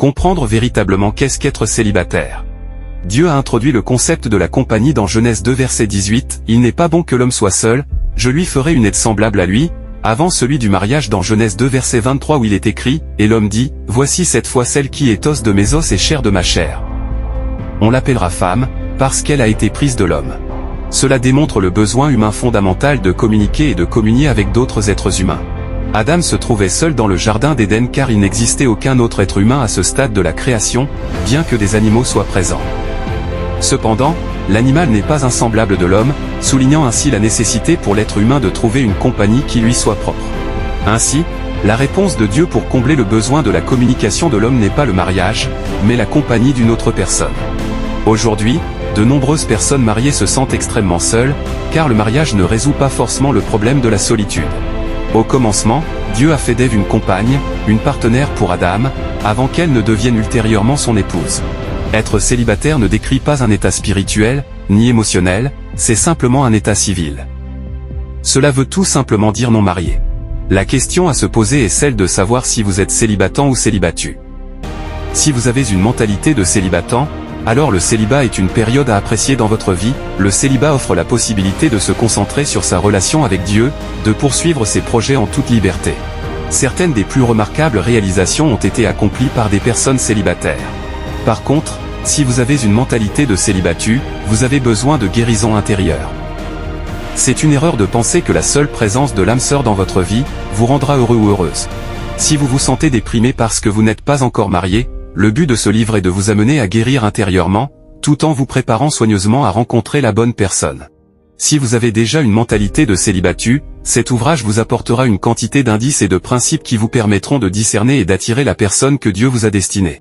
Comprendre véritablement qu'est-ce qu'être célibataire. Dieu a introduit le concept de la compagnie dans Genèse 2 verset 18, « Il n'est pas bon que l'homme soit seul, je lui ferai une aide semblable à lui », avant celui du mariage dans Genèse 2 verset 23 où il est écrit, « Et l'homme dit, voici cette fois celle qui est os de mes os et chair de ma chair. » On l'appellera femme, parce qu'elle a été prise de l'homme. Cela démontre le besoin humain fondamental de communiquer et de communier avec d'autres êtres humains. Adam se trouvait seul dans le jardin d'Éden car il n'existait aucun autre être humain à ce stade de la création, bien que des animaux soient présents. Cependant, l'animal n'est pas un semblable de l'homme, soulignant ainsi la nécessité pour l'être humain de trouver une compagnie qui lui soit propre. Ainsi, la réponse de Dieu pour combler le besoin de la communication de l'homme n'est pas le mariage, mais la compagnie d'une autre personne. Aujourd'hui, de nombreuses personnes mariées se sentent extrêmement seules, car le mariage ne résout pas forcément le problème de la solitude. Au commencement, Dieu a fait d'Ève une compagne, une partenaire pour Adam, avant qu'elle ne devienne ultérieurement son épouse. Être célibataire ne décrit pas un état spirituel, ni émotionnel, c'est simplement un état civil. Cela veut tout simplement dire non marié. La question à se poser est celle de savoir si vous êtes célibatant ou célibatu. Si vous avez une mentalité de célibatant, alors le célibat est une période à apprécier dans votre vie. Le célibat offre la possibilité de se concentrer sur sa relation avec Dieu, de poursuivre ses projets en toute liberté. Certaines des plus remarquables réalisations ont été accomplies par des personnes célibataires. Par contre, si vous avez une mentalité de célibatu, vous avez besoin de guérison intérieure. C'est une erreur de penser que la seule présence de l'âme sœur dans votre vie vous rendra heureux ou heureuse. Si vous vous sentez déprimé parce que vous n'êtes pas encore marié, le but de ce livre est de vous amener à guérir intérieurement, tout en vous préparant soigneusement à rencontrer la bonne personne. Si vous avez déjà une mentalité de célibatu, cet ouvrage vous apportera une quantité d'indices et de principes qui vous permettront de discerner et d'attirer la personne que Dieu vous a destinée.